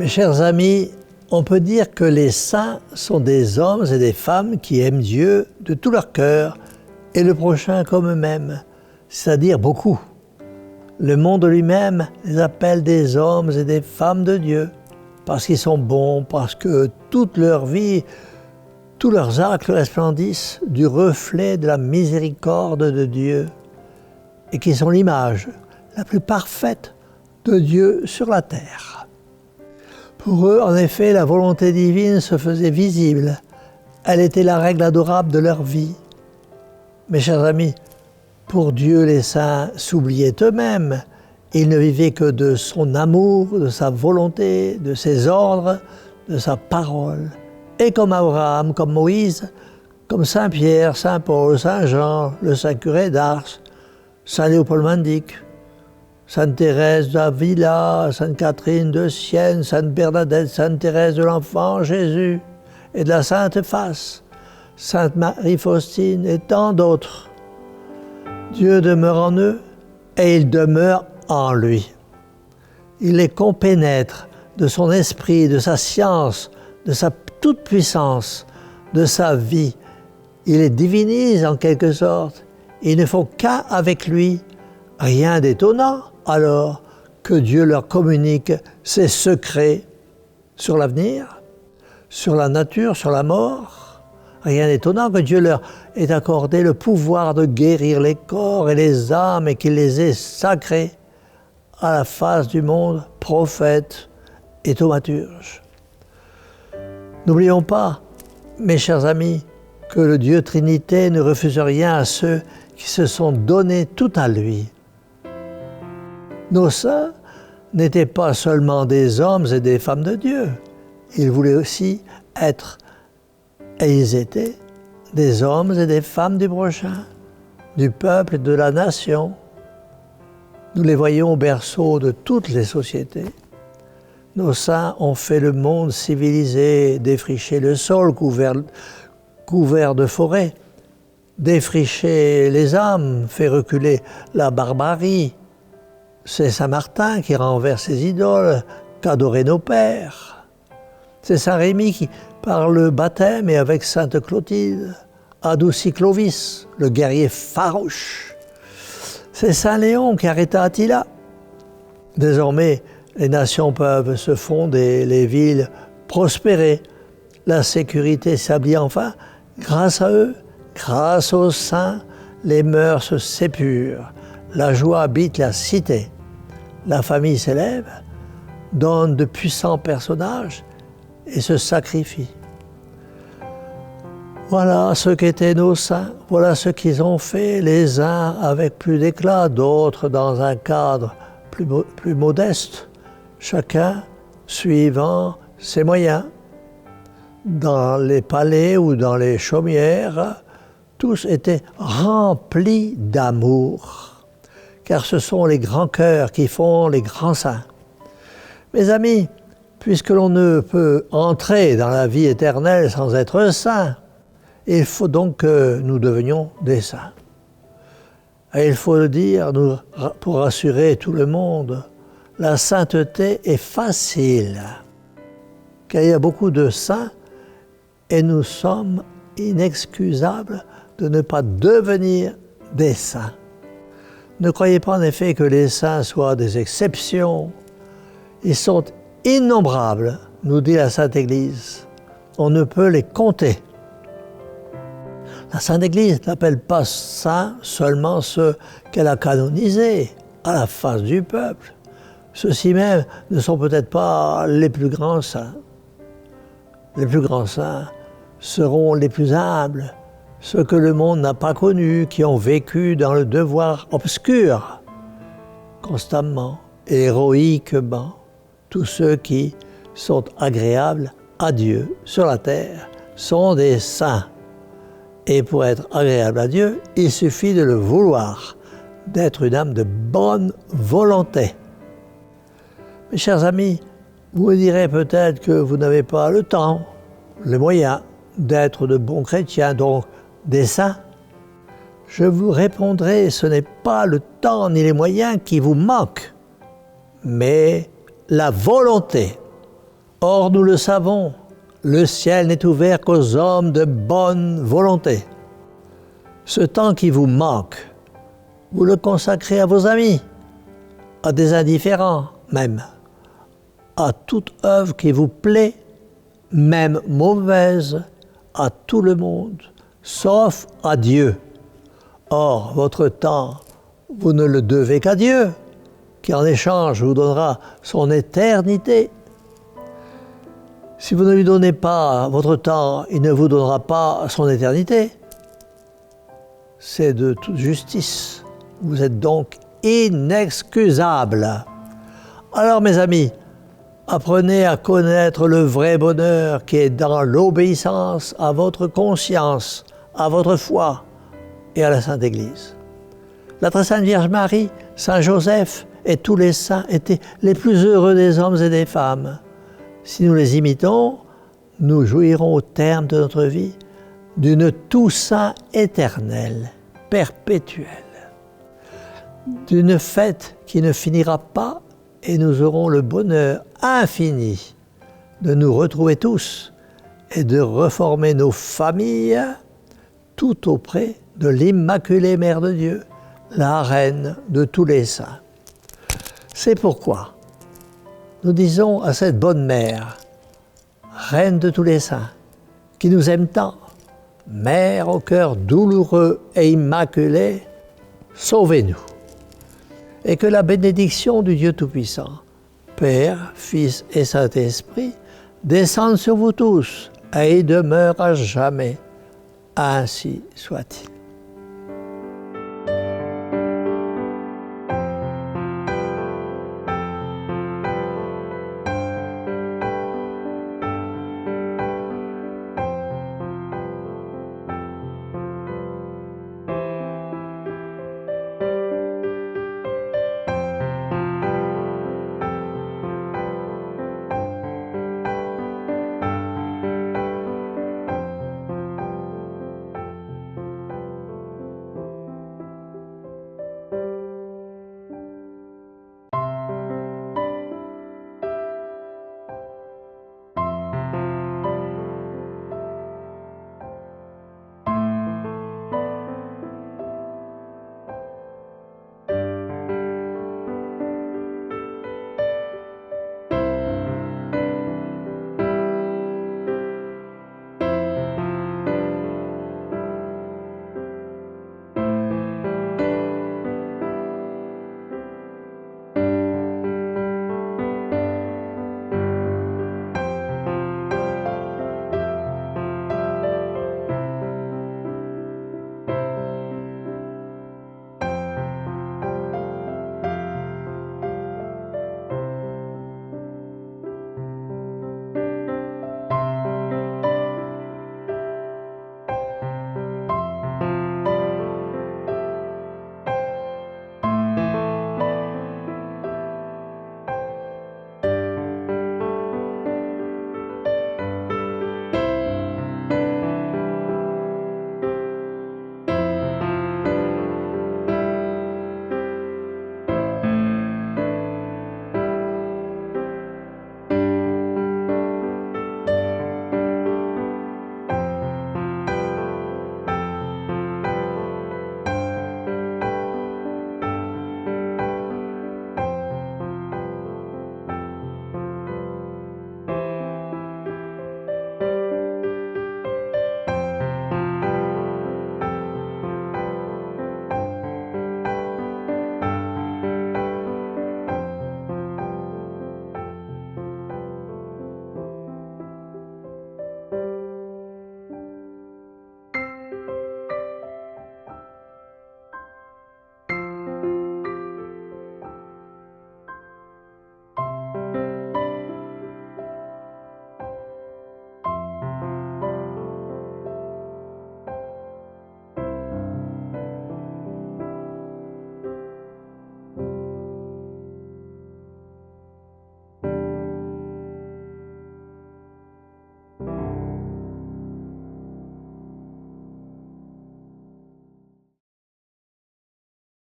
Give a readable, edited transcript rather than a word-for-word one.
Mes chers amis, on peut dire que les saints sont des hommes et des femmes qui aiment Dieu de tout leur cœur et le prochain comme eux-mêmes, c'est-à-dire beaucoup. Le monde lui-même les appelle des hommes et des femmes de Dieu parce qu'ils sont bons, parce que toute leur vie, tous leurs actes resplendissent du reflet de la miséricorde de Dieu et qui sont l'image la plus parfaite de Dieu sur la terre. Pour eux, en effet, la volonté divine se faisait visible. Elle était la règle adorable de leur vie. Mes chers amis, pour Dieu, les saints s'oubliaient eux-mêmes. Ils ne vivaient que de son amour, de sa volonté, de ses ordres, de sa parole. Et comme Abraham, comme Moïse, comme Saint Pierre, Saint Paul, Saint Jean, le Saint curé d'Ars, Saint Léopold Mandic, Sainte Thérèse d'Avila, Sainte Catherine de Sienne, Sainte Bernadette, Sainte Thérèse de l'Enfant Jésus et de la Sainte Face, Sainte Marie-Faustine et tant d'autres. Dieu demeure en eux et il demeure en lui. Il les compénètre de son esprit, de sa science, de sa toute-puissance, de sa vie. Il les divinise en quelque sorte. Ils ne font qu'un avec lui. Rien d'étonnant alors que Dieu leur communique ses secrets sur l'avenir, sur la nature, sur la mort. Rien d'étonnant que Dieu leur ait accordé le pouvoir de guérir les corps et les âmes et qu'il les ait sacrés à la face du monde, prophètes et thaumaturges. N'oublions pas, mes chers amis, que le Dieu Trinité ne refuse rien à ceux qui se sont donnés tout à lui. Nos saints n'étaient pas seulement des hommes et des femmes de Dieu, ils voulaient aussi être, et ils étaient, des hommes et des femmes du prochain, du peuple et de la nation. Nous les voyons au berceau de toutes les sociétés. Nos saints ont fait le monde civilisé, défriché le sol couvert de forêts, défriché les âmes, fait reculer la barbarie. C'est Saint Martin qui renverse ses idoles, qu'adoraient nos pères. C'est Saint Rémy qui, par le baptême et avec Sainte Clotilde, adoucit Clovis, le guerrier farouche. C'est Saint Léon qui arrêta Attila. Désormais, les nations peuvent se fonder, les villes prospérer. La sécurité s'établit enfin. Grâce à eux, grâce aux saints, les mœurs s'épurent. La joie habite la cité. La famille s'élève, donne de puissants personnages et se sacrifie. Voilà ce qu'étaient nos saints, voilà ce qu'ils ont fait, les uns avec plus d'éclat, d'autres dans un cadre plus modeste, chacun suivant ses moyens. Dans les palais ou dans les chaumières, tous étaient remplis d'amour, car ce sont les grands cœurs qui font les grands saints. Mes amis, puisque l'on ne peut entrer dans la vie éternelle sans être saint, il faut donc que nous devenions des saints. Et il faut le dire pour rassurer tout le monde, la sainteté est facile, car il y a beaucoup de saints et nous sommes inexcusables de ne pas devenir des saints. Ne croyez pas en effet que les saints soient des exceptions. Ils sont innombrables, nous dit la Sainte Église. On ne peut les compter. La Sainte Église n'appelle pas saints seulement ceux qu'elle a canonisés à la face du peuple. Ceux-ci même ne sont peut-être pas les plus grands saints. Les plus grands saints seront les plus humbles, ceux que le monde n'a pas connus, qui ont vécu dans le devoir obscur, constamment et héroïquement. Tous ceux qui sont agréables à Dieu sur la terre sont des saints. Et pour être agréable à Dieu, il suffit de le vouloir, d'être une âme de bonne volonté. Mes chers amis, vous me direz peut-être que vous n'avez pas le temps, les moyens d'être de bons chrétiens, donc des saints. Je vous répondrai, ce n'est pas le temps ni les moyens qui vous manquent, mais la volonté. Or, nous le savons, le ciel n'est ouvert qu'aux hommes de bonne volonté. Ce temps qui vous manque, vous le consacrez à vos amis, à des indifférents même, à toute œuvre qui vous plaît, même mauvaise, à tout le monde, sauf à Dieu. Or, votre temps, vous ne le devez qu'à Dieu, qui en échange vous donnera son éternité. Si vous ne lui donnez pas votre temps, il ne vous donnera pas son éternité. C'est de toute justice. Vous êtes donc inexcusable. Alors, mes amis, apprenez à connaître le vrai bonheur qui est dans l'obéissance à votre conscience, à votre foi et à la Sainte Église. La très sainte Vierge Marie, Saint Joseph et tous les saints étaient les plus heureux des hommes et des femmes. Si nous les imitons, nous jouirons au terme de notre vie d'une Toussaint éternelle, perpétuelle, d'une fête qui ne finira pas et nous aurons le bonheur infini de nous retrouver tous et de reformer nos familles tout auprès de l'Immaculée Mère de Dieu, la reine de tous les saints. C'est pourquoi nous disons à cette bonne mère, reine de tous les saints, qui nous aime tant, mère au cœur douloureux et immaculé, sauvez-nous. Et que la bénédiction du Dieu Tout-Puissant, Père, Fils et Saint-Esprit, descende sur vous tous et y demeure à jamais. Ainsi soit-il.